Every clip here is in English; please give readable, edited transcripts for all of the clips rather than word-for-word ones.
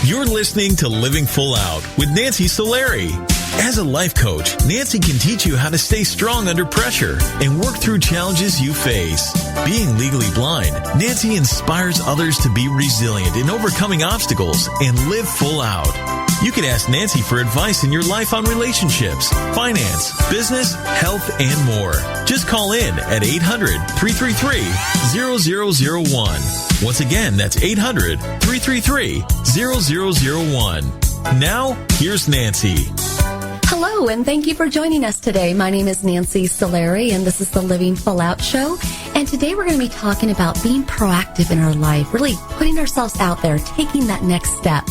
You're listening to Living Full Out with Nancy Solari. As a life coach, Nancy can teach you how to stay strong under pressure and work through challenges you face. Being legally blind, Nancy inspires others to be resilient in overcoming obstacles and live full out. You can ask Nancy for advice in your life on relationships, finance, business, health, and more. Just call in at 800-333-0001. Once again, that's 800-333-0001. Now, here's Nancy. Hello, and thank you for joining us today. My name is Nancy Solari, and this is the Living Full Out Show. And today we're going to be talking about being proactive in our life, really putting ourselves out there, taking that next step.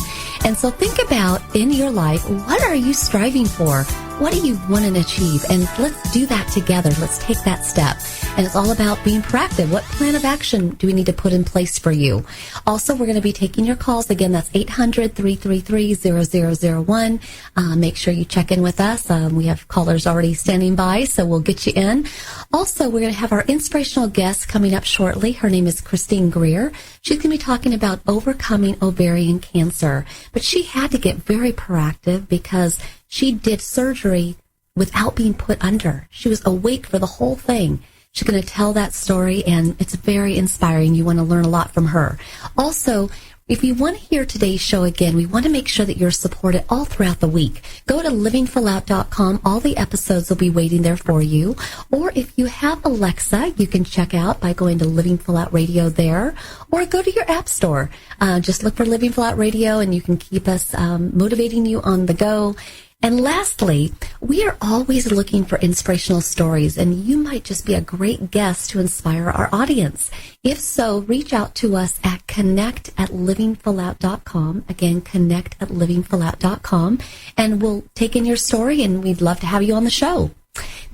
And so think about, in your life, what are you striving for? What do you want to achieve? And let's do that together. Let's take that step. And it's all about being proactive. What plan of action do we need to put in place for you? Also, we're going to be taking your calls. Again, that's 800-333-0001. Make sure you check in with us. We have callers already standing by, so we'll get you in. Also, we're going to have our inspirational guest coming up shortly. Her name is Christine Greer. She's going to be talking about overcoming ovarian cancer. But she had to get very proactive because she did surgery without being put under. She was awake for the whole thing. She's going to tell that story, and it's very inspiring. You want to learn a lot from her. Also, if you want to hear today's show again, we want to make sure that you're supported all throughout the week. Go to livingfullout.com. All the episodes will be waiting there for you. Or if you have Alexa, you can check out by going to Living Full Out Radio there. Or go to your app store. Just look for Living Full Out Radio, and you can keep us motivating you on the go. And lastly, we are always looking for inspirational stories, and you might just be a great guest to inspire our audience. If so, reach out to us at connect@livingfullout.com. Again, connect@livingfullout.com, and we'll take in your story, and we'd love to have you on the show.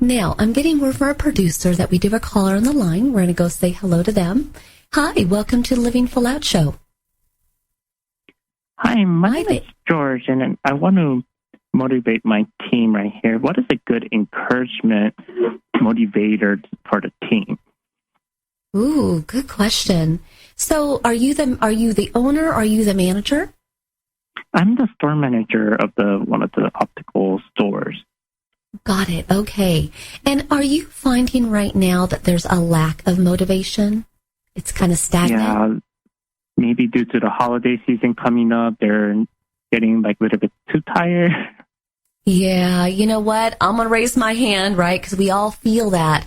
Now, I'm getting word from our producer that we do have a caller on the line. We're going to go say hello to them. Hi, welcome to the Living Full Out Show. Hi, my name is George, and I want to motivate my team right here. What is a good encouragement motivator for the team? Ooh, good question. So are you the owner, or are you the manager? I'm the store manager of one of the optical stores. Got it. Okay. And are you finding right now that there's a lack of motivation? It's kind of stagnant? Yeah, maybe due to the holiday season coming up, they're getting like a little bit too tired. Yeah, you know what? I'm going to raise my hand, right? Because we all feel that.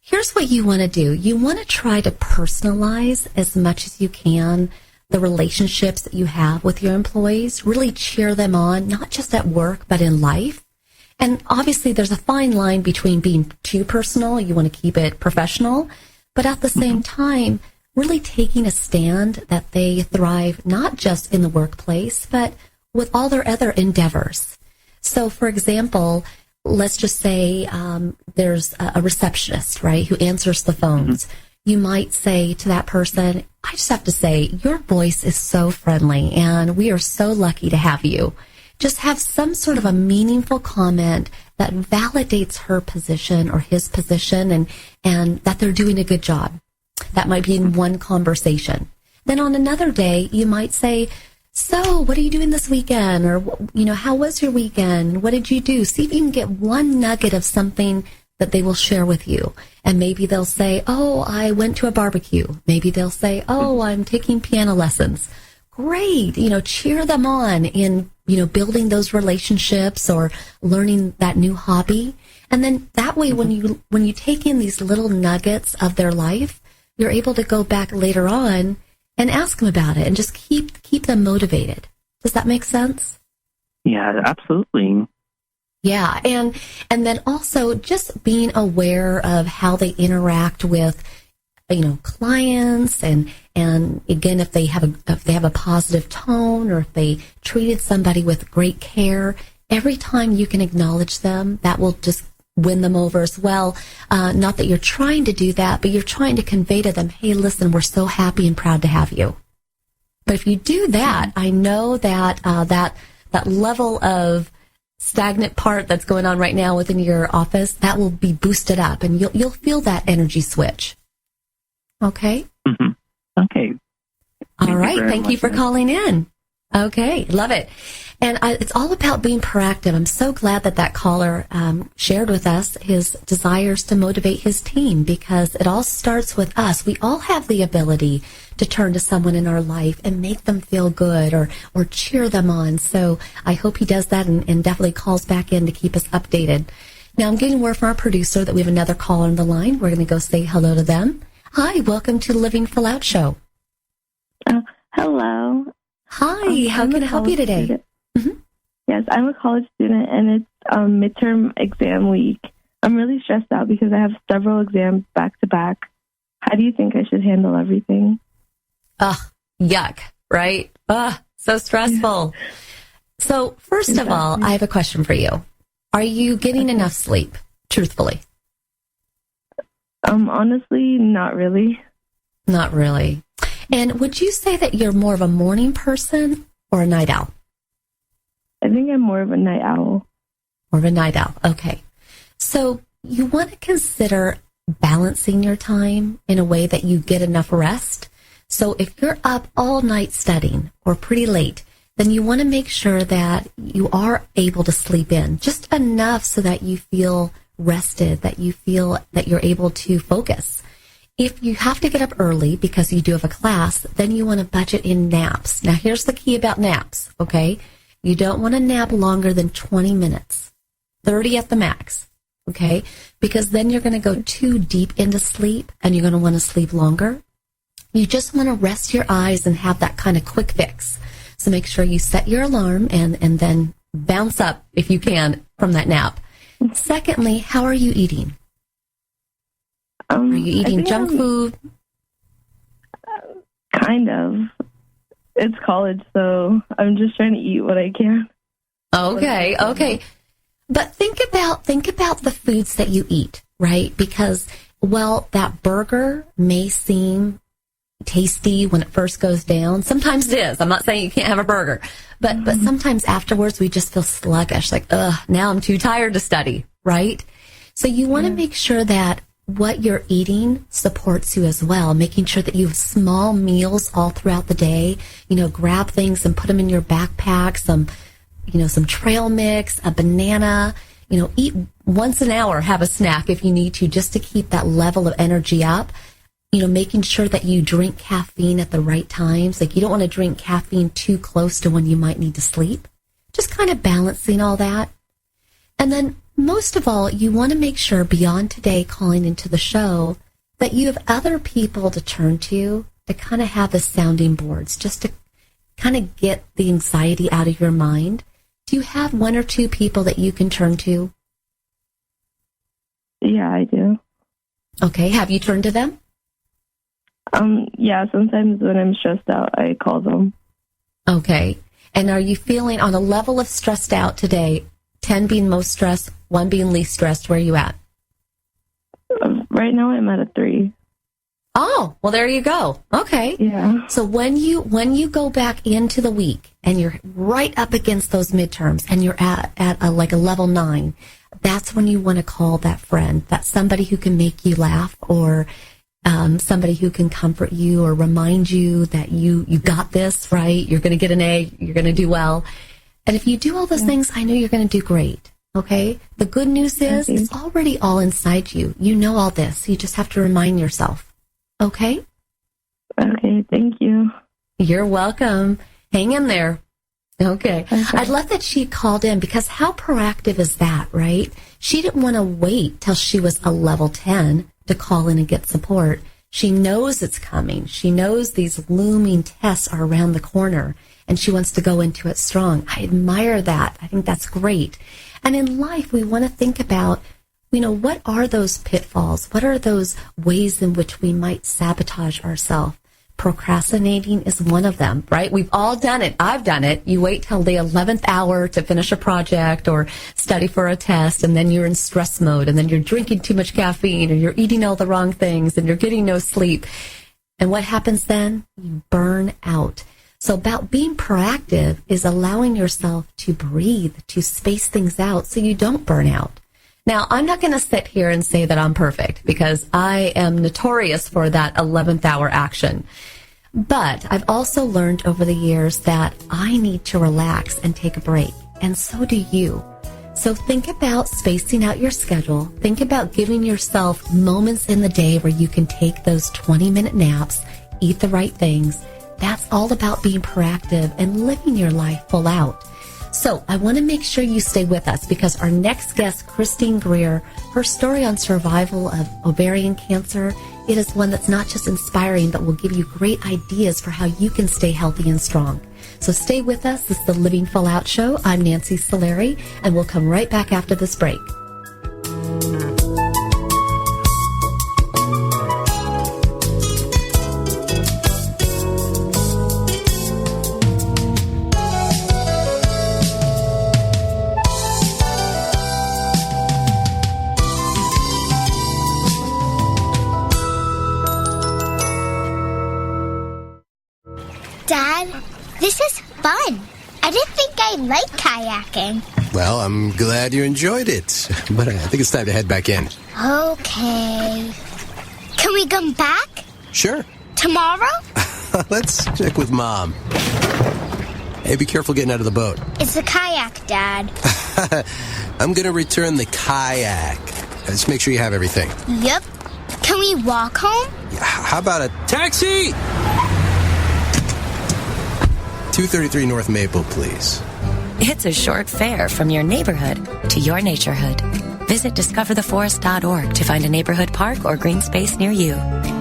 Here's what you want to do. You want to try to personalize as much as you can the relationships that you have with your employees. Really cheer them on, not just at work, but in life. And obviously, there's a fine line between being too personal. You want to keep it professional. But at the same time, really taking a stand that they thrive not just in the workplace, but with all their other endeavors. So, for example, let's just say there's a receptionist, right, who answers the phones. You might say to that person, I just have to say, your voice is so friendly, and we are so lucky to have you. Just have some sort of a meaningful comment that validates her position or his position, and that they're doing a good job. That might be in one conversation. Then on another day, you might say, so what are you doing this weekend? Or, how was your weekend? What did you do? See if you can get one nugget of something that they will share with you. And maybe they'll say, oh, I went to a barbecue. Maybe they'll say, oh, I'm taking piano lessons. Great. Cheer them on in, building those relationships or learning that new hobby. And then that way, when you take in these little nuggets of their life, you're able to go back later on and ask them about it and just keep them motivated. Does that make sense? Yeah, absolutely. Yeah, and then also just being aware of how they interact with, clients, and again, if they have a positive tone, or if they treated somebody with great care, every time you can acknowledge them, that will just win them over as well. Not that you're trying to do that, but you're trying to convey to them, hey, listen, we're so happy and proud to have you. But if you do that, I know that that level of stagnant part that's going on right now within your office, that will be boosted up, and you'll feel that energy switch. Okay? Mm-hmm. Okay. All right. Thank you for calling in. Okay, love it. And it's all about being proactive. I'm so glad that caller shared with us his desires to motivate his team, because it all starts with us. We all have the ability to turn to someone in our life and make them feel good or cheer them on. So I hope he does that and definitely calls back in to keep us updated. Now I'm getting word from our producer that we have another caller on the line. We're going to go say hello to them. Hi, welcome to the Living Full Out Show. Hello. Hi, how can I help you today? Mm-hmm. Yes, I'm a college student, and it's midterm exam week. I'm really stressed out because I have several exams back to back. How do you think I should handle everything? Ugh, yuck, right? Ugh, so stressful. So first of all, I have a question for you. Are you getting enough sleep, truthfully? Honestly, not really. Not really. And would you say that you're more of a morning person or a night owl? I think I'm more of a night owl. More of a night owl. Okay. So you want to consider balancing your time in a way that you get enough rest. So if you're up all night studying or pretty late, then you want to make sure that you are able to sleep in just enough so that you feel rested, that you feel that you're able to focus. If you have to get up early because you do have a class, then you want to budget in naps. Now, here's the key about naps, okay? You don't want to nap longer than 20 minutes, 30 at the max, okay? Because then you're going to go too deep into sleep and you're going to want to sleep longer. You just want to rest your eyes and have that kind of quick fix. So make sure you set your alarm and then bounce up, if you can, from that nap. Secondly, how are you eating? Are you eating junk food? Kind of. It's college, so I'm just trying to eat what I can. Okay. But think about the foods that you eat, right? Because, well, that burger may seem tasty when it first goes down. Sometimes it is. I'm not saying you can't have a burger. But sometimes afterwards we just feel sluggish, like, now I'm too tired to study, right? So you want to make sure that what you're eating supports you as well, making sure that you have small meals all throughout the day. Grab things and put them in your backpack, some trail mix, a banana, eat once an hour, have a snack if you need to, just to keep that level of energy up. Making sure that you drink caffeine at the right times. Like, you don't want to drink caffeine too close to when you might need to sleep. Just kind of balancing all that. And then most of all, you want to make sure beyond today calling into the show that you have other people to turn to kind of have the sounding boards, just to kind of get the anxiety out of your mind. Do you have one or two people that you can turn to? Yeah, I do. Okay. Have you turned to them? Yeah, sometimes when I'm stressed out, I call them. Okay. And are you feeling on a level of stressed out today, 10 being most stressed, 1 being least stressed? Where are you at? Right now I'm at a 3. Oh, well, there you go. Okay. Yeah. So when you go back into the week and you're right up against those midterms and you're at a level 9, that's when you want to call that friend, that's somebody who can make you laugh, or somebody who can comfort you or remind you that you got this, right? You're going to get an A. You're going to do well. And if you do all those things, I know you're going to do great. Okay? The good news is it's already all inside you. You know all this. You just have to remind yourself. Okay? Okay, thank you. You're welcome. Hang in there. Okay. I love that she called in, because how proactive is that, right? She didn't want to wait till she was a level 10 to call in and get support. She knows it's coming. She knows these looming tests are around the corner, and she wants to go into it strong. I admire that. I think that's great. And in life, we want to think about, what are those pitfalls? What are those ways in which we might sabotage ourselves? Procrastinating is one of them, right? We've all done it. I've done it. You wait till the 11th hour to finish a project or study for a test, and then you're in stress mode, and then you're drinking too much caffeine, or you're eating all the wrong things, and you're getting no sleep. And what happens then? You burn out. So about being proactive is allowing yourself to breathe, to space things out so you don't burn out. Now, I'm not going to sit here and say that I'm perfect, because I am notorious for that 11th hour action. But I've also learned over the years that I need to relax and take a break, and so do you. So think about spacing out your schedule. Think about giving yourself moments in the day where you can take those 20-minute naps, eat the right things. That's all about being proactive and living your life full out. So I want to make sure you stay with us because our next guest, Christine Greer, her story on survival of ovarian cancer, it is one that's not just inspiring, but will give you great ideas for how you can stay healthy and strong. So stay with us. This is the Living Full Out Show. I'm Nancy Solari, and we'll come right back after this break. Dad, this is fun. I didn't think I liked kayaking. Well, I'm glad you enjoyed it, but I think it's time to head back in. Okay. Can we come back? Sure. Tomorrow? Let's check with Mom. Hey, be careful getting out of the boat. It's a kayak, Dad. I'm going to return the kayak. Just make sure you have everything. Yep. Can we walk home? How about a taxi? 233 North Maple, please. It's a short fare from your neighborhood to your naturehood. Visit discovertheforest.org to find a neighborhood park or green space near you.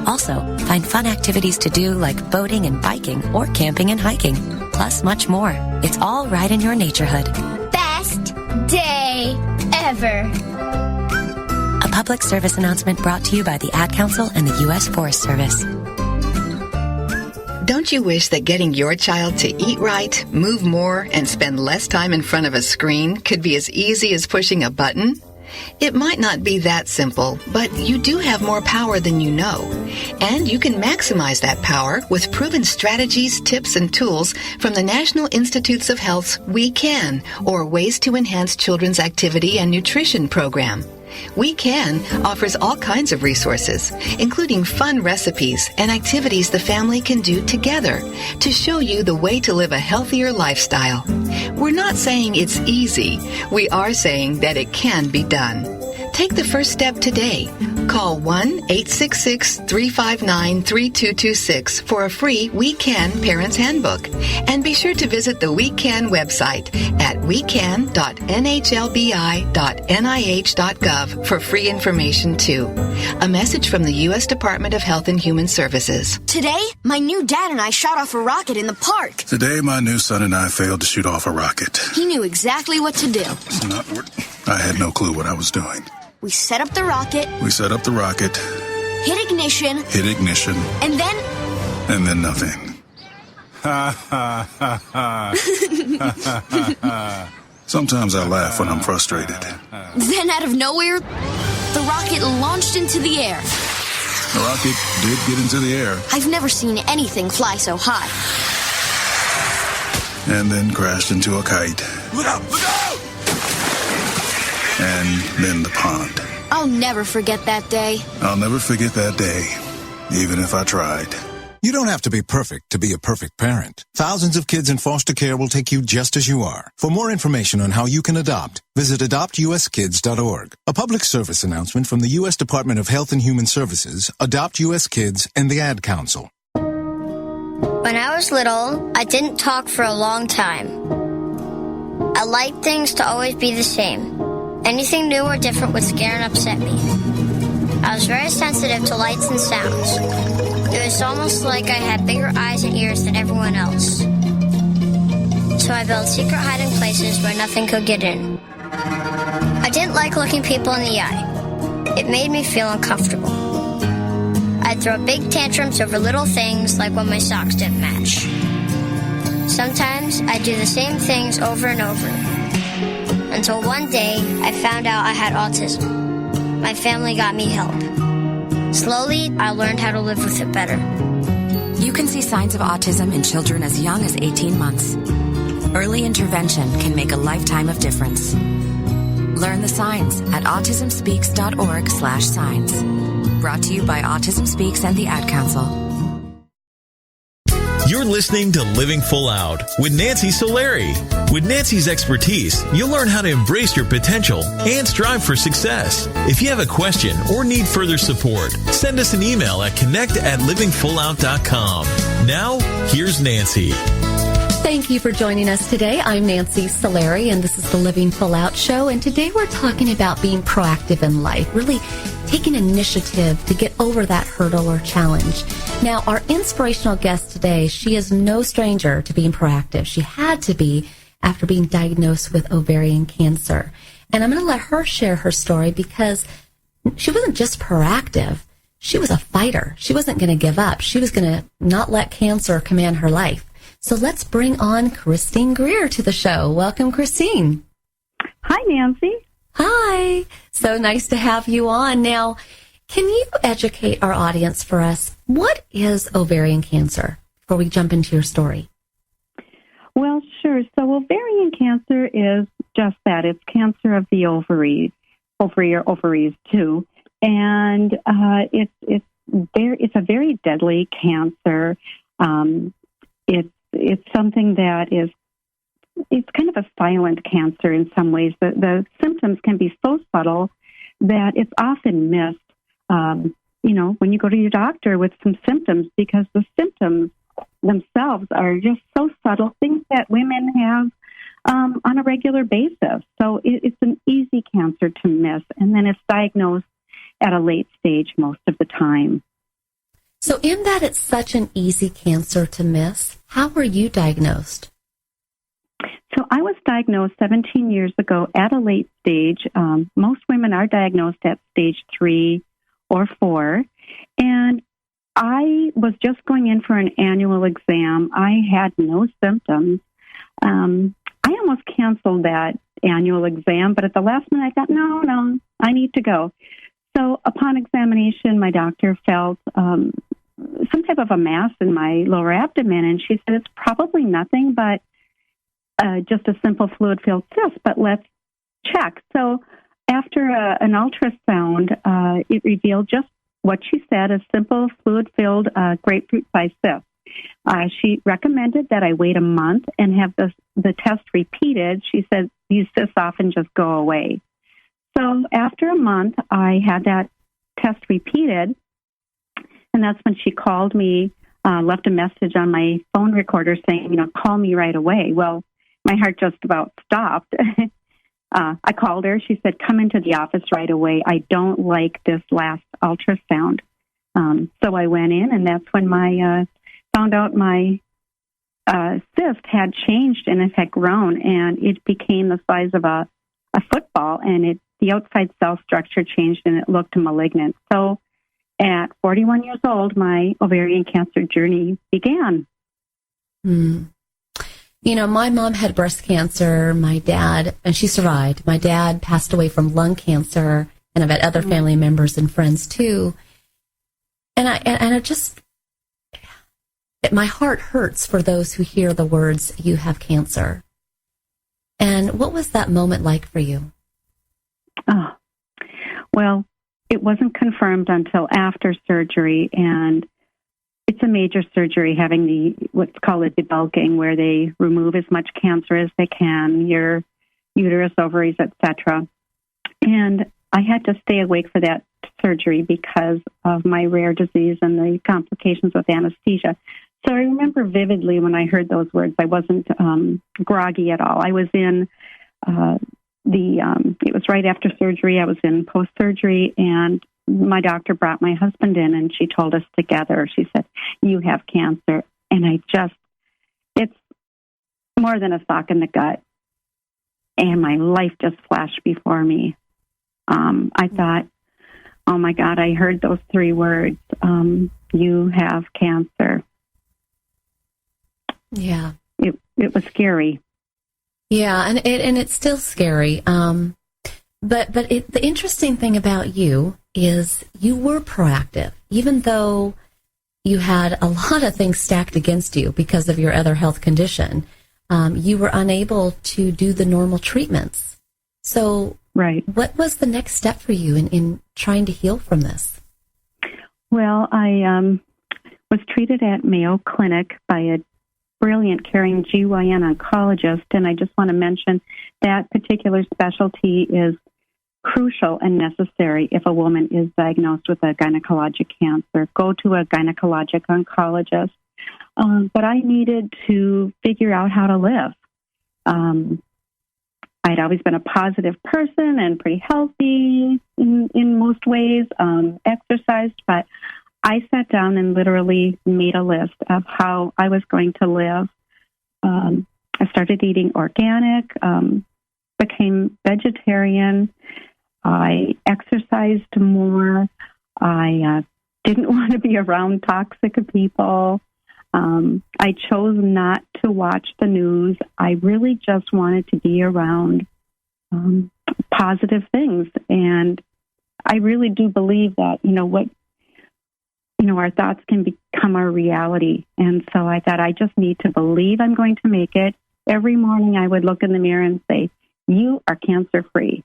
Also, find fun activities to do like boating and biking or camping and hiking, plus much more. It's all right in your naturehood. Best day ever. A public service announcement brought to you by the Ad Council and the U.S. Forest Service. Don't you wish that getting your child to eat right, move more, and spend less time in front of a screen could be as easy as pushing a button? It might not be that simple, but you do have more power than you know. And you can maximize that power with proven strategies, tips, and tools from the National Institutes of Health's We Can, or Ways to Enhance Children's Activity and Nutrition program. We Can offers all kinds of resources, including fun recipes and activities the family can do together to show you the way to live a healthier lifestyle. We're not saying it's easy. We are saying that it can be done. Take the first step today. Call 1-866-359-3226 for a free We Can Parents Handbook. And be sure to visit the We Can website at wecan.nhlbi.nih.gov for free information too. A message from the U.S. Department of Health and Human Services. Today, my new dad and I shot off a rocket in the park. Today, my new son and I failed to shoot off a rocket. He knew exactly what to do. I had no clue what I was doing. We set up the rocket. Hit ignition. And then nothing. Ha ha ha ha. Sometimes I laugh when I'm frustrated. Then out of nowhere, the rocket launched into the air. The rocket did get into the air. I've never seen anything fly so high. And then crashed into a kite. Look out! Look out! And then the pond. I'll never forget that day. I'll never forget that day, even if I tried. You don't have to be perfect to be a perfect parent. Thousands of kids in foster care will take you just as you are. For more information on how you can adopt, visit adoptuskids.org. A public service announcement from the U.S. Department of Health and Human Services, Adopt U.S. Kids, and the Ad Council. When I was little, I didn't talk for a long time. I liked things to always be the same. Anything new or different would scare and upset me. I was very sensitive to lights and sounds. It was almost like I had bigger eyes and ears than everyone else. So I built secret hiding places where nothing could get in. I didn't like looking people in the eye. It made me feel uncomfortable. I'd throw big tantrums over little things like when my socks didn't match. Sometimes I'd do the same things over and over. Until one day, I found out I had autism. My family got me help. Slowly, I learned how to live with it better. You can see signs of autism in children as young as 18 months. Early intervention can make a lifetime of difference. Learn the signs at autismspeaks.org/signs. Brought to you by Autism Speaks and the Ad Council. You're listening to Living Full Out with Nancy Solari. With Nancy's expertise, you'll learn how to embrace your potential and strive for success. If you have a question or need further support, send us an email at connect@livingfullout.com. Now, here's Nancy. Thank you for joining us today. I'm Nancy Solari, and this is the Living Full Out Show. And today we're talking about being proactive in life, really taking initiative to get over that hurdle or challenge. Now, our inspirational guest today, she is no stranger to being proactive. She had to be after being diagnosed with ovarian cancer. And I'm going to let her share her story because she wasn't just proactive. She was a fighter. She wasn't going to give up. She was going to not let cancer command her life. So let's bring on Christine Greer to the show. Welcome, Christine. Hi, Nancy. Hi. So nice to have you on. Now, can you educate our audience for us? What is ovarian cancer before we jump into your story? Well, sure. So ovarian cancer is just that. It's cancer of the ovary or ovaries too. And it's a very deadly cancer. It's something that it's kind of a silent cancer in some ways. The symptoms can be so subtle that it's often missed, when you go to your doctor with some symptoms, because the symptoms themselves are just so subtle, things that women have on a regular basis. So it's an easy cancer to miss, and then it's diagnosed at a late stage most of the time. So in that it's such an easy cancer to miss, how were you diagnosed? So I was diagnosed 17 years ago at a late stage. Most women are diagnosed at stage 3 or 4. And I was just going in for an annual exam. I had no symptoms. I almost canceled that annual exam, but at the last minute I thought, no, I need to go. So upon examination, my doctor felt some type of a mass in my lower abdomen, and she said it's probably nothing but just a simple fluid-filled cyst, but let's check. So after an ultrasound, it revealed just what she said, a simple fluid-filled grapefruit-sized cyst. She recommended that I wait a month and have the test repeated. She said these cysts often just go away. So after a month, I had that test repeated, and that's when she called me, left a message on my phone recorder saying, call me right away. Well, my heart just about stopped. I called her. She said, come into the office right away. I don't like this last ultrasound. So I went in, and that's when found out my cyst had changed and it had grown, and it became the size of a football, and the outside cell structure changed and it looked malignant. So at 41 years old, my ovarian cancer journey began. My mom had breast cancer, my dad, and she survived. My dad passed away from lung cancer, and I've had other family members and friends too. And my heart hurts for those who hear the words, you have cancer. And what was that moment like for you? Oh, well, it wasn't confirmed until after surgery, and it's a major surgery, having what's called a debulking, where they remove as much cancer as they can, your uterus, ovaries, etc. And I had to stay awake for that surgery because of my rare disease and the complications with anesthesia. So I remember vividly when I heard those words. I wasn't groggy at all. I was in it was right after surgery. I was in post-surgery, and my doctor brought my husband in, and she told us together. She said, you have cancer. And it's more than a sock in the gut. And my life just flashed before me. I thought, oh my God, I heard those 3 words, you have cancer. Yeah. It was scary. Yeah, and it's still scary. But the interesting thing about you is you were proactive, even though you had a lot of things stacked against you because of your other health condition. You were unable to do the normal treatments. So right. What was the next step for you in trying to heal from this? Well, I was was treated at Mayo Clinic by a brilliant, caring GYN oncologist, and I just want to mention that particular specialty is crucial and necessary if a woman is diagnosed with a gynecologic cancer. Go to a gynecologic oncologist. But I needed to figure out how to live. I'd always been a positive person and pretty healthy in most ways, exercised, but I sat down and literally made a list of how I was going to live. I started eating organic, became vegetarian. I exercised more. I didn't want to be around toxic people. I chose not to watch the news. I really just wanted to be around positive things. And I really do believe that, our thoughts can become our reality. And so I thought, I just need to believe I'm going to make it. Every morning I would look in the mirror and say, you are cancer-free.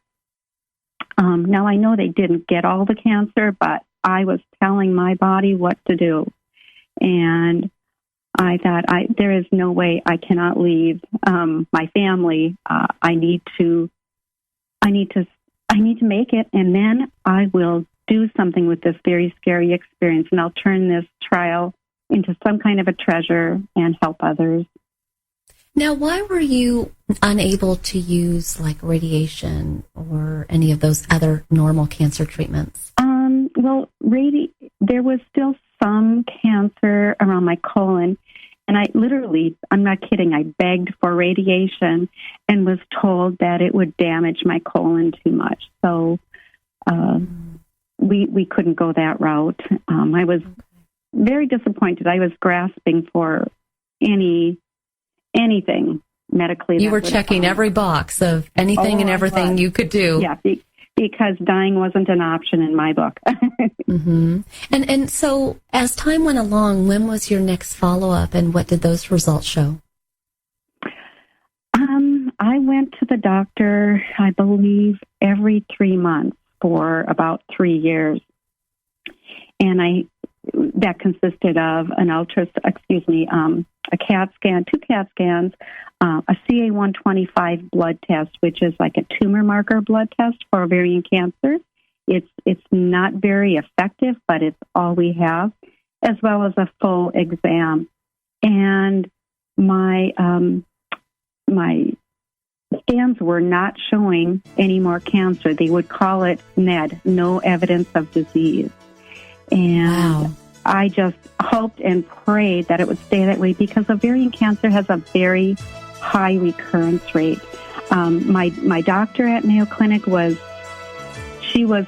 Now, I know they didn't get all the cancer, but I was telling my body what to do. And I thought, there is no way I cannot leave my family. I need to make it, and then I will do something with this very scary experience, and I'll turn this trial into some kind of a treasure and help others. Now, why were you unable to use like radiation or any of those other normal cancer treatments? There was still some cancer around my colon, and I'm not kidding, I begged for radiation and was told that it would damage my colon too much. So we couldn't go that route. I was very disappointed. I was grasping for anything medically. You were checking every box of anything and everything you could do. Yeah, because dying wasn't an option in my book. Mm-hmm. And so as time went along, when was your next follow-up, and what did those results show? I went to the doctor, I believe, every 3 months for about 3 years. And that consisted of a CAT scan, 2 CAT scans, a CA-125 blood test, which is like a tumor marker blood test for ovarian cancer. It's not very effective, but it's all we have, as well as a full exam. And my scans were not showing any more cancer. They would call it NED, no evidence of disease. And I just hoped and prayed that it would stay that way, because ovarian cancer has a very high recurrence rate. My doctor at Mayo Clinic was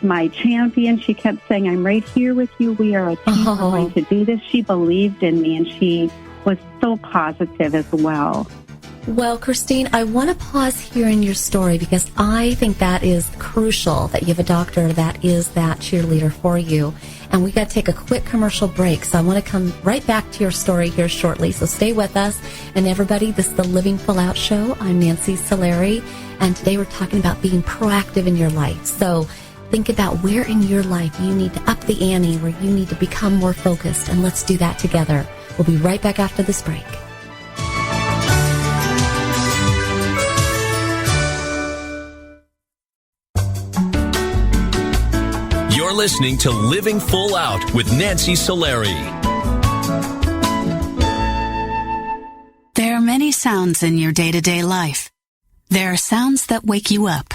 my champion. She kept saying, I'm right here with you. We are a team. We're going to do this. She believed in me, and she was so positive as well. Well, Christine, I want to pause here in your story, because I think that is crucial, that you have a doctor that is that cheerleader for you. And we got to take a quick commercial break, so I want to come right back to your story here shortly. So stay with us. And everybody, this is the Living Full Out Show. I'm Nancy Solari, and today we're talking about being proactive in your life. So think about where in your life you need to up the ante, where you need to become more focused, and let's do that together. We'll be right back after this break. You're listening to Living Full Out with Nancy Solari. There are many sounds in your day-to-day life. There are sounds that wake you up.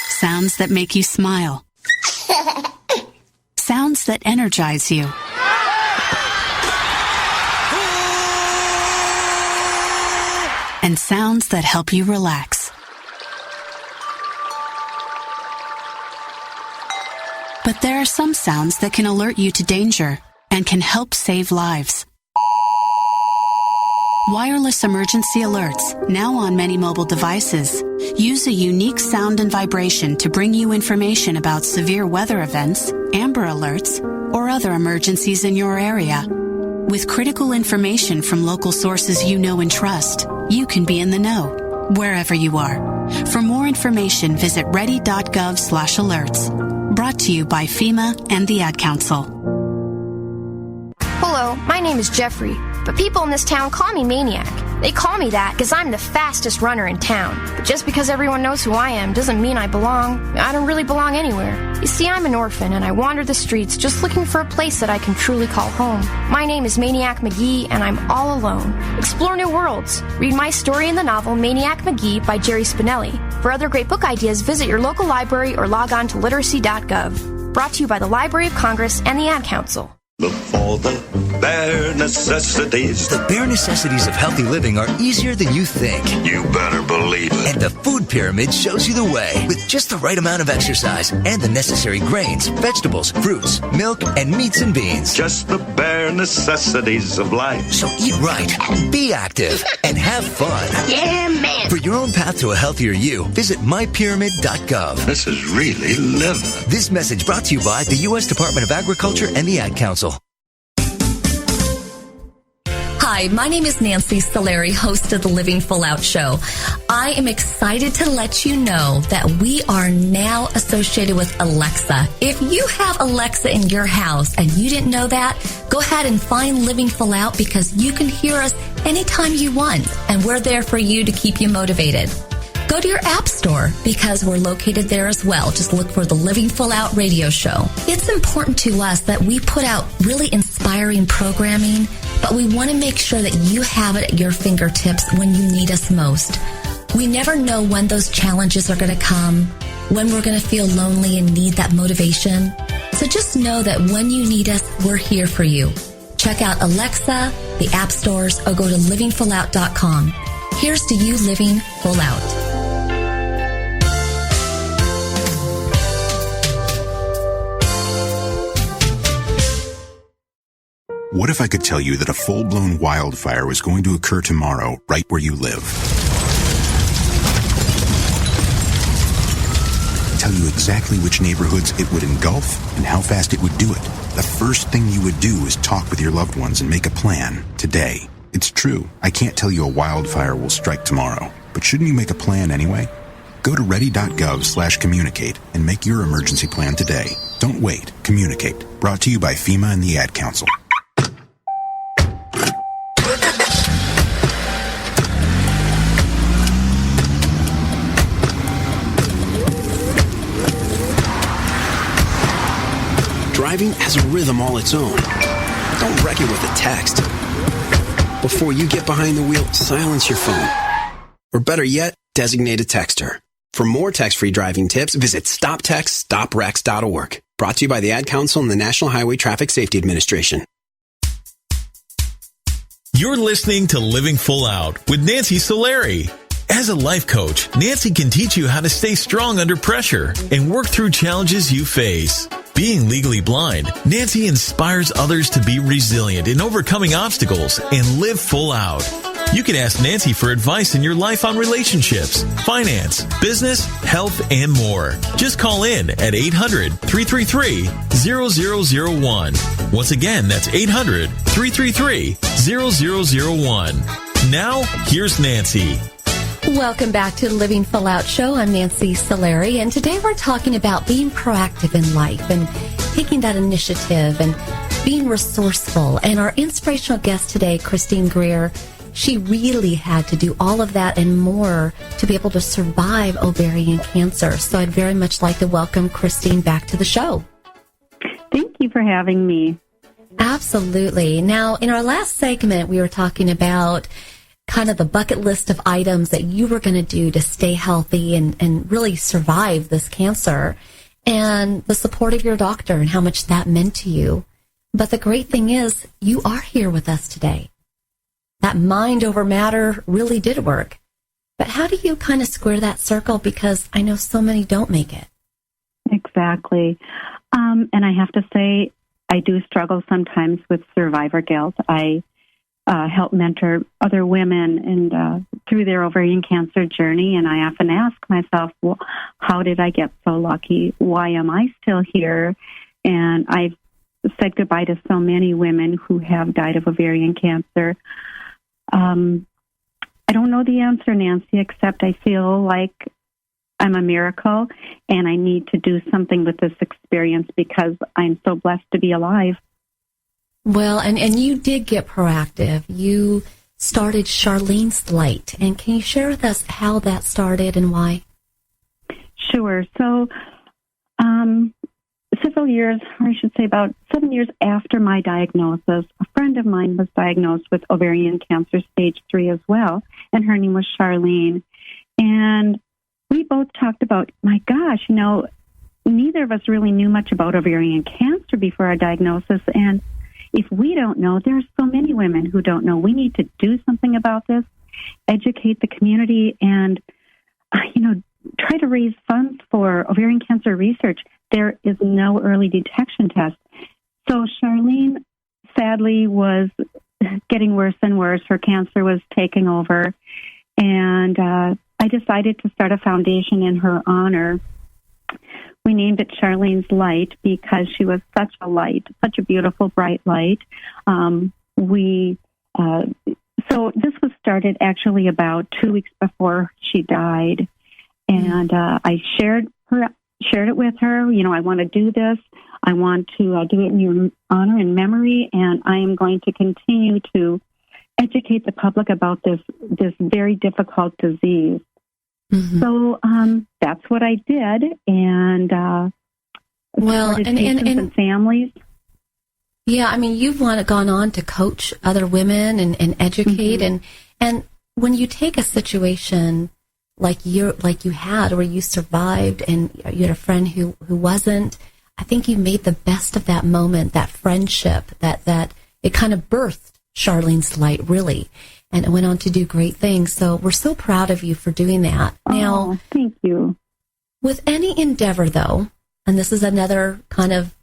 Sounds that make you smile. Sounds that energize you. And sounds that help you relax. But there are some sounds that can alert you to danger and can help save lives. Wireless emergency alerts, now on many mobile devices, use a unique sound and vibration to bring you information about severe weather events, Amber Alerts, or other emergencies in your area. With critical information from local sources you know and trust, you can be in the know, wherever you are. For more information, visit ready.gov/alerts. Brought to you by FEMA and the Ad Council. Hello, my name is Jeffrey, but people in this town call me Maniac. They call me that because I'm the fastest runner in town. But just because everyone knows who I am doesn't mean I belong. I don't really belong anywhere. You see, I'm an orphan and I wander the streets just looking for a place that I can truly call home. My name is Maniac McGee and I'm all alone. Explore new worlds. Read my story in the novel Maniac McGee by Jerry Spinelli. For other great book ideas, visit your local library or log on to literacy.gov. Brought to you by the Library of Congress and the Ad Council. Look for the bare necessities. The bare necessities of healthy living are easier than you think. You better believe it. And the food pyramid shows you the way. With just the right amount of exercise and the necessary grains, vegetables, fruits, milk, and meats and beans. Just the bare necessities of life. So eat right, be active, and have fun. Yeah, man. For your own path to a healthier you, visit mypyramid.gov. This is really living. This message brought to you by the U.S. Department of Agriculture and the Ad Council. Hi, my name is Nancy Solari, host of the Living Full Out Show. I am excited to let you know that we are now associated with Alexa. If you have Alexa in your house and you didn't know that, go ahead and find Living Full Out because you can hear us anytime you want, and we're there for you to keep you motivated. Go to your app store because we're located there as well. Just look for the Living Full Out radio show. It's important to us that we put out really inspiring programming, but we want to make sure that you have it at your fingertips when you need us most. We never know when those challenges are going to come, when we're going to feel lonely and need that motivation. So just know that when you need us, we're here for you. Check out Alexa, the app stores, or go to livingfullout.com. Here's to you living full out. What if I could tell you that a full-blown wildfire was going to occur tomorrow right where you live? Tell you exactly which neighborhoods it would engulf and how fast it would do it. The first thing you would do is talk with your loved ones and make a plan today. It's true, I can't tell you a wildfire will strike tomorrow, but shouldn't you make a plan anyway? Go to ready.gov/communicate and make your emergency plan today. Don't wait. Communicate. Brought to you by FEMA and the Ad Council. Driving has a rhythm all its own. Don't wreck it with a text. Before you get behind the wheel, silence your phone. Or better yet, designate a texter. For more text-free driving tips, visit stoptextstoprex.org. Brought to you by the Ad Council and the National Highway Traffic Safety Administration. You're listening to Living Full Out with Nancy Solari. As a life coach, Nancy can teach you how to stay strong under pressure and work through challenges you face. Being legally blind, Nancy inspires others to be resilient in overcoming obstacles and live full out. You can ask Nancy for advice in your life on relationships, finance, business, health, and more. Just call in at 800-333-0001. Once again, that's 800-333-0001. Now, here's Nancy. Welcome back to the Living Full Out Show. I'm Nancy Solari, and today we're talking about being proactive in life and taking that initiative and being resourceful. And our inspirational guest today, Christine Greer, she really had to do all of that and more to be able to survive ovarian cancer. So I'd very much like to welcome Christine back to the show. Thank you for having me. Absolutely. Now, in our last segment, we were talking about kind of the bucket list of items that you were going to do to stay healthy and really survive this cancer, and the support of your doctor and how much that meant to you. But the great thing is you are here with us today. That mind over matter really did work. But how do you kind of square that circle? Because I know so many don't make it. Exactly. And I have to say, I do struggle sometimes with survivor guilt. I help mentor other women and through their ovarian cancer journey, and I often ask myself, well, how did I get so lucky? Why am I still here? And I've said goodbye to so many women who have died of ovarian cancer. I don't know the answer, Nancy, except I feel like I'm a miracle, and I need to do something with this experience because I'm so blessed to be alive. Well, and you did get proactive. You started Charlene's Light. And can you share with us how that started and why? Sure. So several years, or I should say about 7 years after my diagnosis, a friend of mine was diagnosed with ovarian cancer stage 3 as well, and her name was Charlene. And we both talked about, my gosh, neither of us really knew much about ovarian cancer before our diagnosis. And if we don't know, there are so many women who don't know. We need to do something about this, educate the community, and, try to raise funds for ovarian cancer research. There is no early detection test. So Charlene, sadly, was getting worse and worse. Her cancer was taking over. And I decided to start a foundation in her honor. We named it Charlene's Light because she was such a light, such a beautiful, bright light. So this was started actually about 2 weeks before she died. And I shared it with her. I want to do this. I want to do it in your honor and memory, and I am going to continue to educate the public about this very difficult disease. Mm-hmm. So that's what I did, and and families. Yeah, I mean, you've gone on to coach other women and educate, mm-hmm. and when you take a situation like you had, where you survived and you had a friend who wasn't, I think you made the best of that moment, that friendship, that it kind of birthed Charlene's Light, really, and it went on to do great things. So we're so proud of you for doing that. Now, thank you. With any endeavor, though, and this is another kind of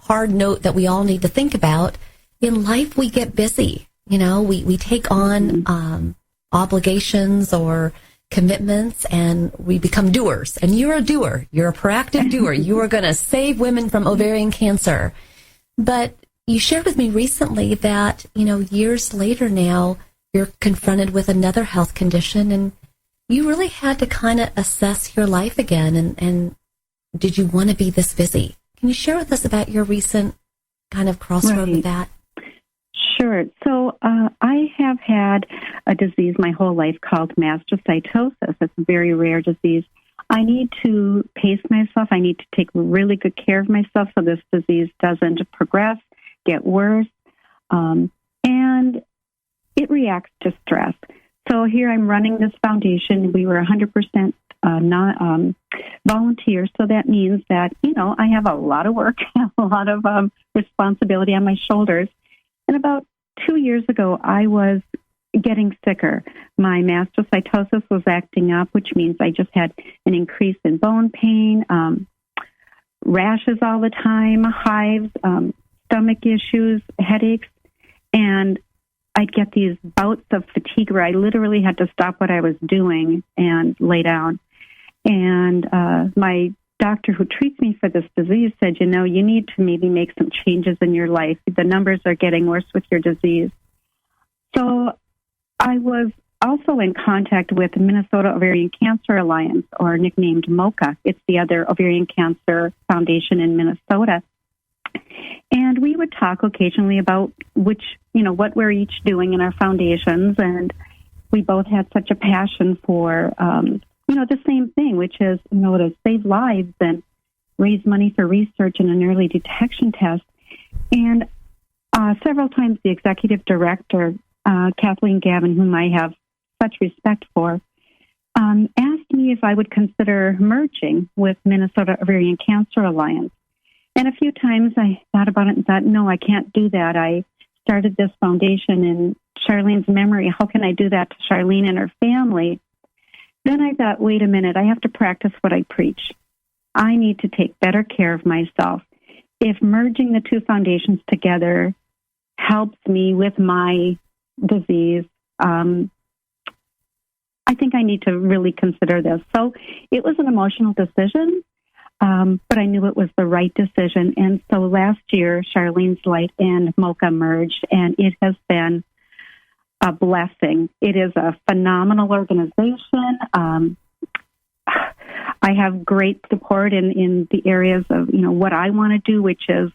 hard note that we all need to think about, in life we get busy. We take on obligations or commitments, and we become doers. And you're a doer. You're a proactive doer. You are going to save women from ovarian cancer. But you shared with me recently that, years later now, you're confronted with another health condition, and you really had to kind of assess your life again. And did you want to be this busy? Can you share with us about your recent kind of crossroad with that? Sure. So I have had a disease my whole life called mastocytosis. It's a very rare disease. I need to pace myself. I need to take really good care of myself so this disease doesn't progress, get worse, and it reacts to stress. So here I'm running this foundation. We were 100% volunteers, so that means that, I have a lot of work, a lot of responsibility on my shoulders. And about 2 years ago, I was getting sicker. My mastocytosis was acting up, which means I just had an increase in bone pain, rashes all the time, hives, stomach issues, headaches, and I'd get these bouts of fatigue where I literally had to stop what I was doing and lay down. And my doctor who treats me for this disease said, you need to maybe make some changes in your life. The numbers are getting worse with your disease. So I was also in contact with the Minnesota Ovarian Cancer Alliance, or nicknamed MOCA. It's the other ovarian cancer foundation in Minnesota. And we would talk occasionally about what we're each doing in our foundations. And we both had such a passion for, the same thing, which is, to save lives and raise money for research and an early detection test. And several times the executive director, Kathleen Gavin, whom I have such respect for, asked me if I would consider merging with Minnesota Ovarian Cancer Alliance. And a few times I thought about it and thought, no, I can't do that. I started this foundation in Charlene's memory. How can I do that to Charlene and her family? Then I thought, wait a minute, I have to practice what I preach. I need to take better care of myself. If merging the two foundations together helps me with my disease, I think I need to really consider this. So it was an emotional decision, but I knew it was the right decision. And so last year, Charlene's Light and MOCA merged, and it has been a blessing. It is a phenomenal organization. I have great support in the areas of, what I want to do, which is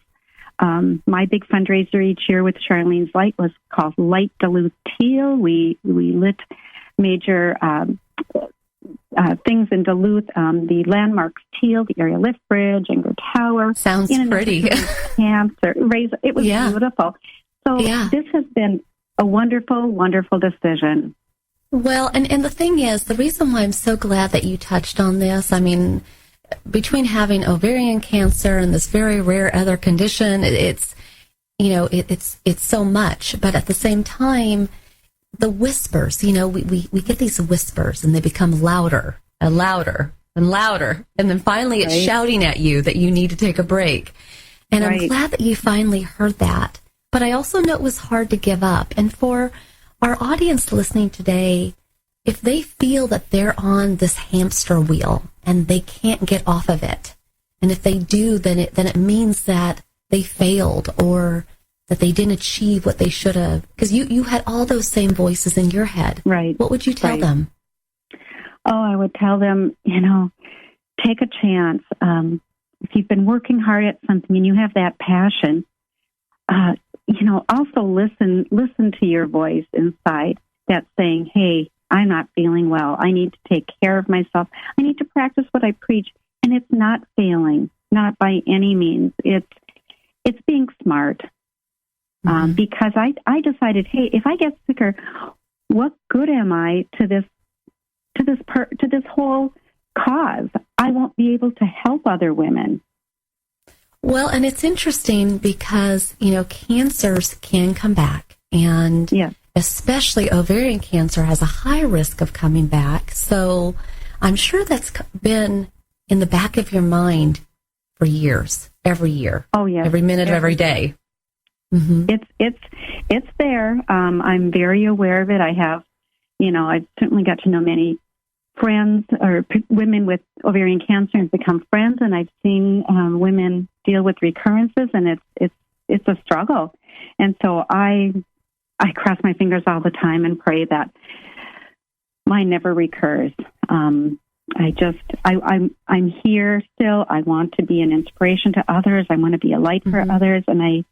my big fundraiser each year with Charlene's Light was called Light Duluth Teal. We lit major things in Duluth, the landmarks teal, the area lift bridge, Anger Tower. Sounds pretty. Cancer. It was beautiful. So this has been a wonderful, wonderful decision. Well, and the thing is, the reason why I'm so glad that you touched on this, I mean, between having ovarian cancer and this very rare other condition, it's so much. But at the same time, the whispers, we get these whispers and they become louder and louder and louder. And then finally it's shouting at you that you need to take a break. And I'm glad that you finally heard that. But I also know it was hard to give up. And for our audience listening today, if they feel that they're on this hamster wheel and they can't get off of it, and if they do, then it means that they failed or that they didn't achieve what they should have. Because you had all those same voices in your head. Right. What would you tell them? Oh, I would tell them, take a chance. If you've been working hard at something and you have that passion, also listen to your voice inside that's saying, hey, I'm not feeling well. I need to take care of myself. I need to practice what I preach. And it's not failing, not by any means. It's being smart. Because I decided, hey, if I get sicker, what good am I to this whole cause? I won't be able to help other women. Well, and it's interesting because, cancers can come back. And especially ovarian cancer has a high risk of coming back. So I'm sure that's been in the back of your mind for years, every year. Oh, yeah. Every minute of every day. Mm-hmm. It's there. I'm very aware of it. I have, I've certainly got to know many friends or women with ovarian cancer and become friends, and I've seen women deal with recurrences, and it's a struggle. And so I cross my fingers all the time and pray that mine never recurs. I'm here still. I want to be an inspiration to others. I want to be a light for others, and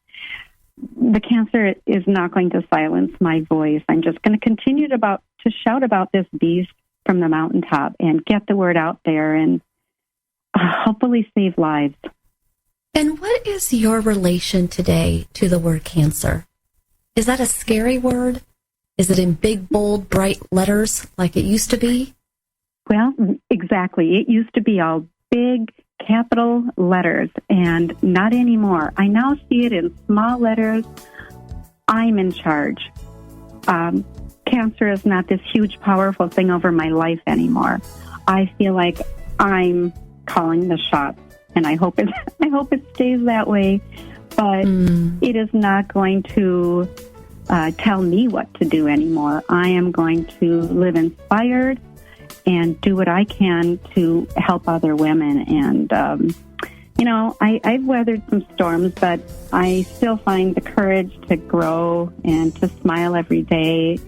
the cancer is not going to silence my voice. I'm just going to continue to shout about this beast from the mountaintop and get the word out there and hopefully save lives. And what is your relation today to the word cancer? Is that a scary word? Is it in big, bold, bright letters like it used to be? Well, exactly. It used to be all big, capital letters, and not anymore. I now see it in small letters. I'm in charge. Cancer is not this huge, powerful thing over my life anymore. I feel like I'm calling the shots, and I hope it stays that way. But it is not going to tell me what to do anymore. I am going to live inspired and do what I can to help other women. And, I've weathered some storms, but I still find the courage to grow and to smile every day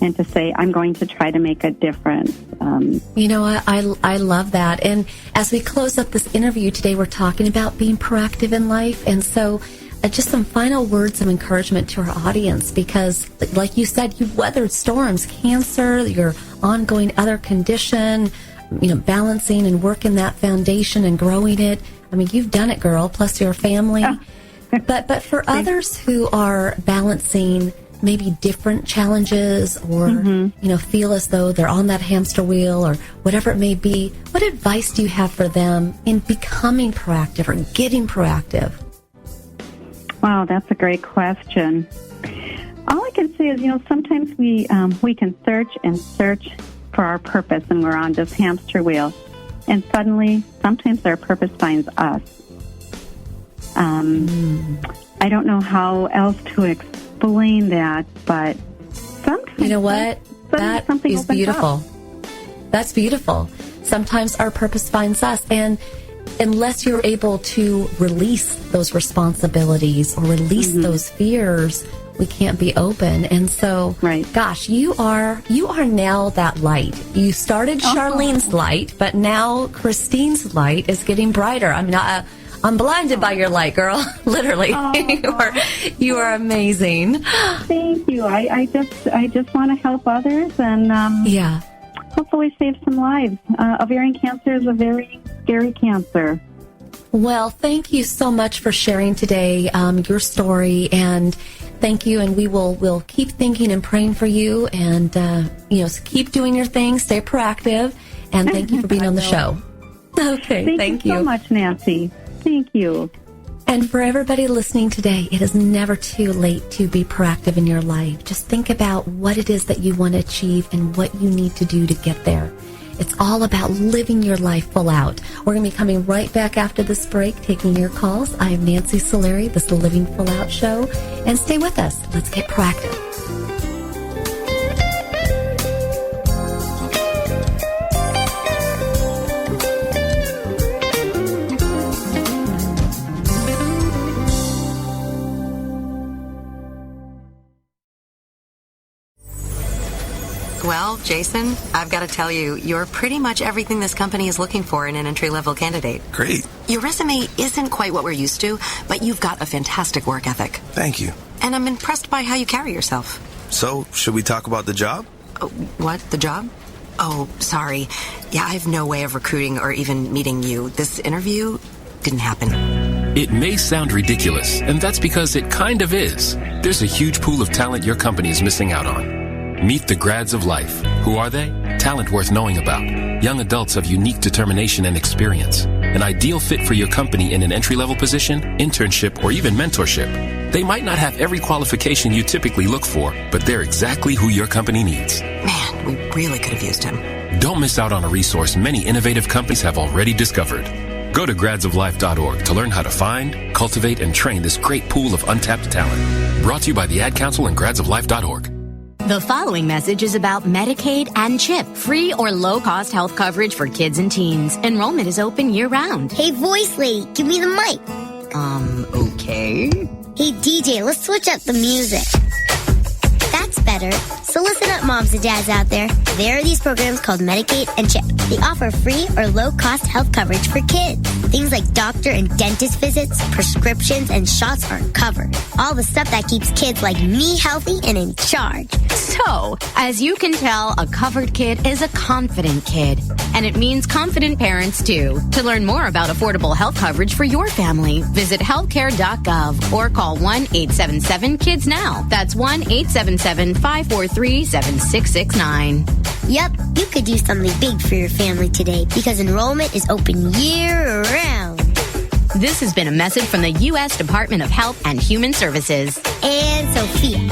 and to say, I'm going to try to make a difference. I love that. And as we close up this interview today, we're talking about being proactive in life. And so just some final words of encouragement to our audience, because like you said, you've weathered storms, cancer, your ongoing other condition, balancing and working that foundation and growing it. I mean, you've done it, girl, plus your family. But for others who are balancing maybe different challenges or, feel as though they're on that hamster wheel or whatever it may be, what advice do you have for them in becoming proactive or getting proactive? Wow, that's a great question. All I can say is, sometimes we can search and search for our purpose, and we're on this hamster wheel. And suddenly, sometimes our purpose finds us. I don't know how else to explain that, but sometimes... You know what? That is beautiful. That's beautiful. Sometimes our purpose finds us, and unless you're able to release those responsibilities or release those fears, we can't be open. And so, gosh, you are now that light. You started Charlene's light, but now Christine's light is getting brighter. I mean, I'm blinded by your light, girl. Literally, you are amazing. Thank you. I just want to help others and hopefully save some lives. Ovarian cancer is a very scary cancer. Well, thank you so much for sharing today your story, and thank you. And we'll keep thinking and praying for you, and so keep doing your thing, stay proactive, and thank you for being on the show. Okay, thank you so much, Nancy. Thank you. And for everybody listening today, it is never too late to be proactive in your life. Just think about what it is that you want to achieve and what you need to do to get there. It's all about living your life full out. We're going to be coming right back after this break, taking your calls. I am Nancy Solari. This is the Living Full Out Show. And stay with us. Let's get proactive. Well, Jason, I've got to tell you, you're pretty much everything this company is looking for in an entry-level candidate. Great. Your resume isn't quite what we're used to, but you've got a fantastic work ethic. Thank you. And I'm impressed by how you carry yourself. So, should we talk about the job? What? The job? Oh, sorry. Yeah, I have no way of recruiting or even meeting you. This interview didn't happen. It may sound ridiculous, and that's because it kind of is. There's a huge pool of talent your company is missing out on. Meet the grads of life. Who are they? Talent worth knowing about. Young adults of unique determination and experience. An ideal fit for your company in an entry-level position, internship, or even mentorship. They might not have every qualification you typically look for, but they're exactly who your company needs. Man, we really could have used him. Don't miss out on a resource many innovative companies have already discovered. Go to gradsoflife.org to learn how to find, cultivate, and train this great pool of untapped talent. Brought to you by the Ad Council and gradsoflife.org. The following message is about Medicaid and CHIP, free or low-cost health coverage for kids and teens. Enrollment is open year-round. Hey, voice lady, give me the mic. Okay. Hey, DJ, let's switch up the music. That's better. So listen up, moms and dads out there. There are these programs called Medicaid and CHIP. They offer free or low-cost health coverage for kids. Things like doctor and dentist visits, prescriptions, and shots are covered. All the stuff that keeps kids like me healthy and in charge. So, as you can tell, a covered kid is a confident kid. And it means confident parents, too. To learn more about affordable health coverage for your family, visit healthcare.gov or call 1-877-KIDS-NOW. That's 1-877-543-7669. Yep, you could do something big for your family today because enrollment is open year-round. This has been a message from the U.S. Department of Health and Human Services. And Sophia.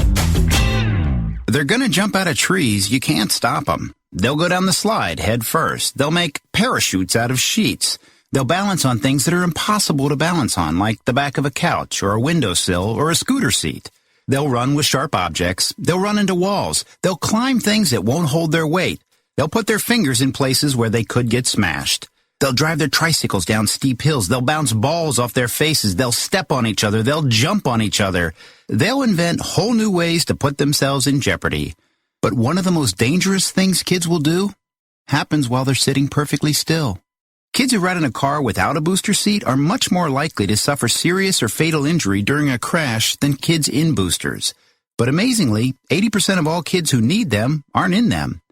They're going to jump out of trees. You can't stop them. They'll go down the slide head first. They'll make parachutes out of sheets. They'll balance on things that are impossible to balance on, like the back of a couch or a windowsill or a scooter seat. They'll run with sharp objects. They'll run into walls. They'll climb things that won't hold their weight. They'll put their fingers in places where they could get smashed. They'll drive their tricycles down steep hills. They'll bounce balls off their faces. They'll step on each other. They'll jump on each other. They'll invent whole new ways to put themselves in jeopardy. But one of the most dangerous things kids will do happens while they're sitting perfectly still. Kids who ride in a car without a booster seat are much more likely to suffer serious or fatal injury during a crash than kids in boosters. But amazingly, 80% of all kids who need them aren't in them.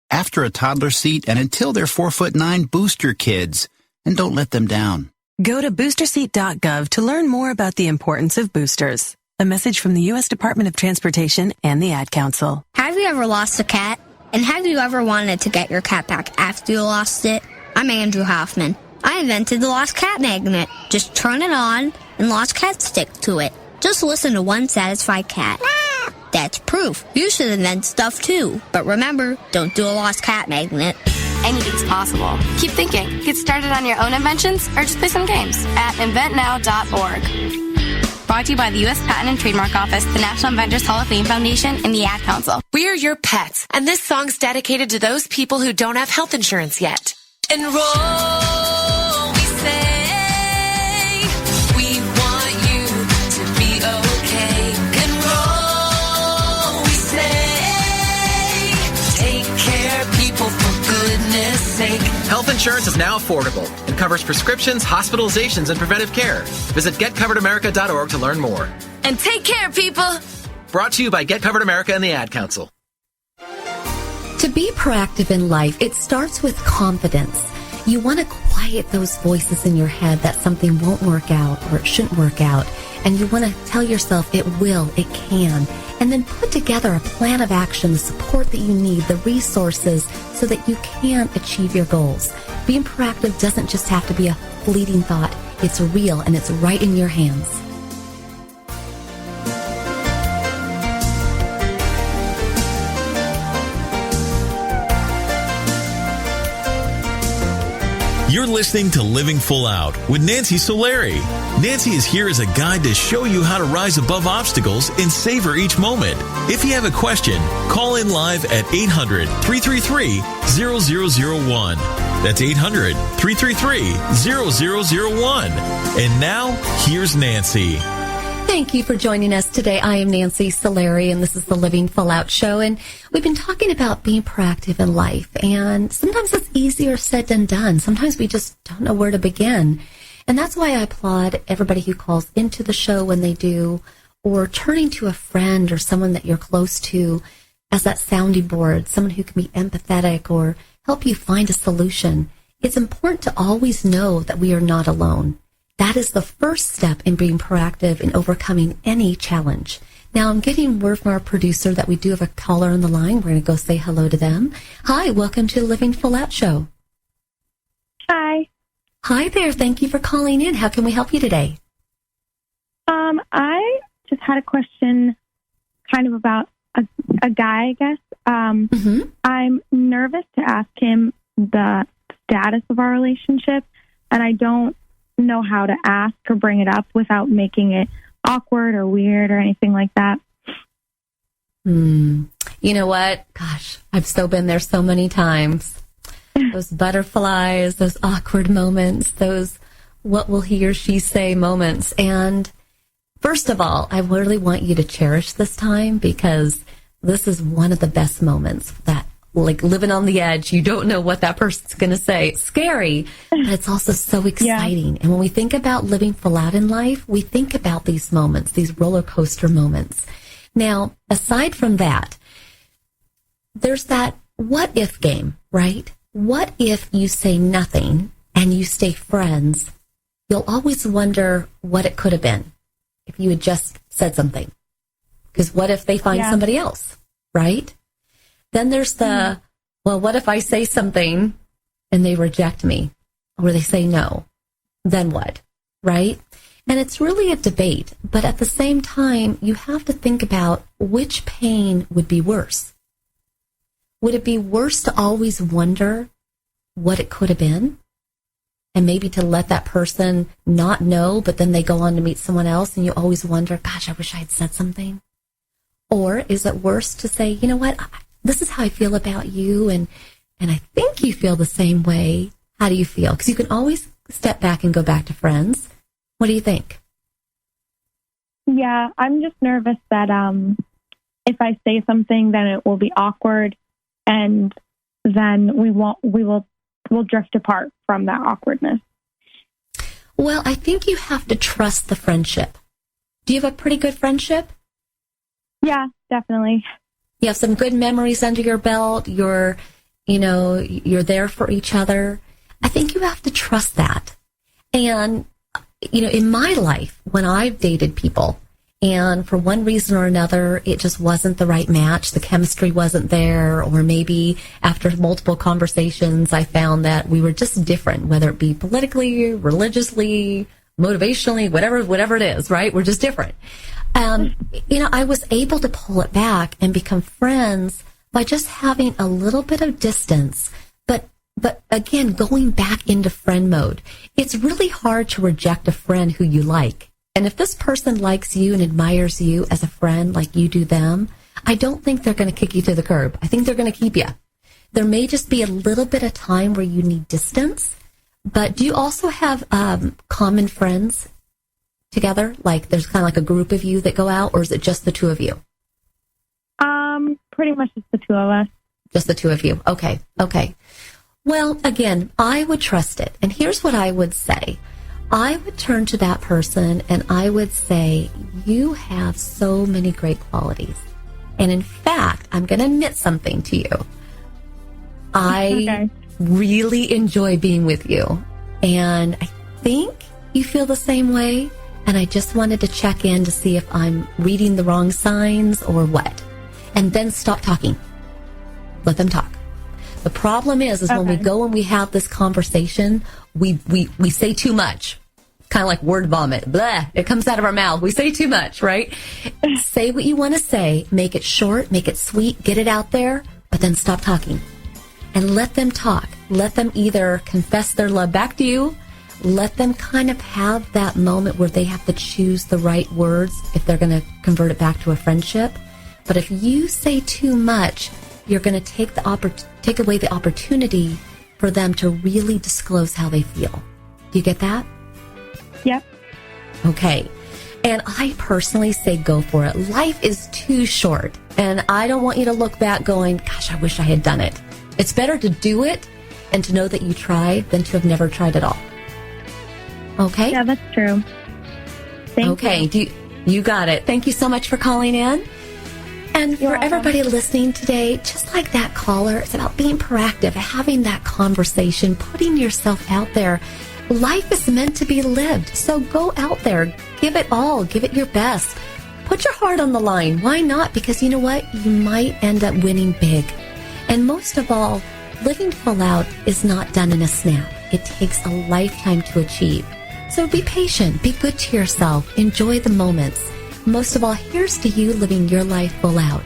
After a toddler seat and until they're 4'9", booster kids, and don't let them down. Go to boosterseat.gov to learn more about the importance of boosters. A message from the U.S. Department of Transportation and the Ad Council. Have you ever lost a cat? And have you ever wanted to get your cat back after you lost it? I'm Andrew Hoffman. I invented the Lost Cat Magnet. Just turn it on and lost cats stick to it. Just listen to one satisfied cat. That's proof. You should invent stuff too. But remember, don't do a lost cat magnet. Anything's possible. Keep thinking. Get started on your own inventions or just play some games at inventnow.org. Brought to you by the U.S. Patent and Trademark Office, the National Inventors Hall of Fame Foundation, and the Ad Council. We are your pets, and this song's dedicated to those people who don't have health insurance yet. Enroll, we say. We want you to be okay. Enroll, insurance is now affordable and covers prescriptions, hospitalizations, and preventive care. Visit getcoveredamerica.org to learn more. And take care, people. Brought to you by Get Covered America and the Ad Council. To be proactive in life, it starts with confidence. You want to quiet those voices in your head that something won't work out or it shouldn't work out. And you want to tell yourself it will, it can. And then put together a plan of action, the support that you need, the resources, so that you can achieve your goals. Being proactive doesn't just have to be a fleeting thought. It's real and it's right in your hands. You're listening to Living Full Out with Nancy Solari. Nancy is here as a guide to show you how to rise above obstacles and savor each moment. If you have a question, call in live at 800-333-0001. That's 800-333-0001. And now, here's Nancy. Thank you for joining us today. I am Nancy Solari, and this is the Living Full Out Show. And we've been talking about being proactive in life. And sometimes it's easier said than done. Sometimes we just don't know where to begin. And that's why I applaud everybody who calls into the show when they do, or turning to a friend or someone that you're close to as that sounding board, someone who can be empathetic or help you find a solution. It's important to always know that we are not alone. That is the first step in being proactive in overcoming any challenge. Now, I'm getting word from our producer that we do have a caller on the line. We're going to go say hello to them. Hi, welcome to the Living Full Out Show. Hi. Hi there. Thank you for calling in. How can we help you today? I just had a question kind of about a guy, I guess. I'm nervous to ask him the status of our relationship, and I don't know how to ask or bring it up without making it awkward or weird or anything like that. You know what? Gosh, I've so been there so many times. Those butterflies, those awkward moments, those what will he or she say moments. And first of all, I really want you to cherish this time, because this is one of the best moments, that like living on the edge. You don't know what that person's going to say. It's scary, but it's also so exciting. Yeah. And when we think about living full out in life, we think about these moments, these roller coaster moments. Now, aside from that, there's that what if game, right? What if you say nothing and you stay friends? You'll always wonder what it could have been if you had just said something. Because what if they find somebody else, right? Then there's the, well, what if I say something and they reject me, or they say no? Then what, right? And it's really a debate, but at the same time, you have to think about which pain would be worse. Would it be worse to always wonder what it could have been? And maybe to let that person not know, but then they go on to meet someone else and you always wonder, gosh, I wish I had said something. Or is it worse to say, you know what, this is how I feel about you, and I think you feel the same way. How do you feel? Because you can always step back and go back to friends. What do you think? Yeah, I'm just nervous that if I say something, then it will be awkward, and then we'll drift apart from that awkwardness. Well, I think you have to trust the friendship. Do you have a pretty good friendship? Yeah, definitely. You have some good memories under your belt. You're there for each other. I think you have to trust that. And, in my life, when I've dated people, and for one reason or another, it just wasn't the right match, the chemistry wasn't there, or maybe after multiple conversations, I found that we were just different, whether it be politically, religiously, motivationally, whatever it is, right? We're just different. I was able to pull it back and become friends by just having a little bit of distance, but again, going back into friend mode. It's really hard to reject a friend who you like. And if this person likes you and admires you as a friend like you do them, I don't think they're going to kick you to the curb. I think they're going to keep you. There may just be a little bit of time where you need distance, but do you also have common friends together? Like there's kind of like a group of you that go out, or is it just the two of you? Pretty much just the two of us. Just the two of you. Okay. Well, again, I would trust it. And here's what I would say. I would turn to that person and I would say, you have so many great qualities. And in fact, I'm going to admit something to you. I really enjoy being with you. And I think you feel the same way. And I just wanted to check in to see if I'm reading the wrong signs or what. And then stop talking. Let them talk. The problem is when we go and we have this conversation, we say too much. Kind of like word vomit. Blah. It comes out of our mouth. We say too much, right? Say what you want to say. Make it short. Make it sweet. Get it out there. But then stop talking. And let them talk. Let them either confess their love back to you. Let them kind of have that moment where they have to choose the right words if they're going to convert it back to a friendship. But if you say too much, you're going to take away the opportunity for them to really disclose how they feel. Do you get that? Yep. Okay. And I personally say go for it. Life is too short. And I don't want you to look back going, gosh, I wish I had done it. It's better to do it and to know that you tried than to have never tried at all. Okay? Yeah, that's true. Thank you. You got it. Thank you so much for calling in. And for everybody listening today, just like that caller, it's about being proactive, having that conversation, putting yourself out there. Life is meant to be lived. So go out there. Give it all. Give it your best. Put your heart on the line. Why not? Because you know what? You might end up winning big. And most of all, living full out is not done in a snap. It takes a lifetime to achieve. So be patient. Be good to yourself. Enjoy the moments. Most of all, here's to you living your life full out.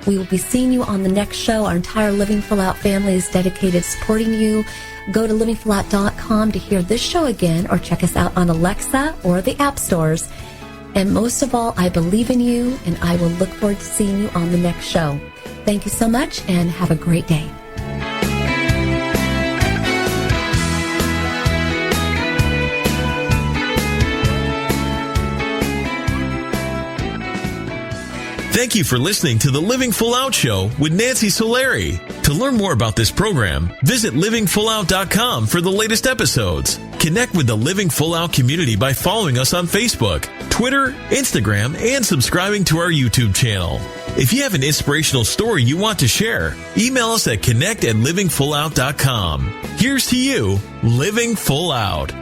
We will be seeing you on the next show. Our entire Living Full Out family is dedicated to supporting you. Go to livingfullout.com to hear this show again or check us out on Alexa or the app stores. And most of all, I believe in you and I will look forward to seeing you on the next show. Thank you so much and have a great day. Thank you for listening to the Living Full Out Show with Nancy Solari. To learn more about this program, visit livingfullout.com for the latest episodes. Connect with the Living Full Out community by following us on Facebook, Twitter, Instagram, and subscribing to our YouTube channel. If you have an inspirational story you want to share, email us at connect@livingfullout.com. Here's to you, living full out.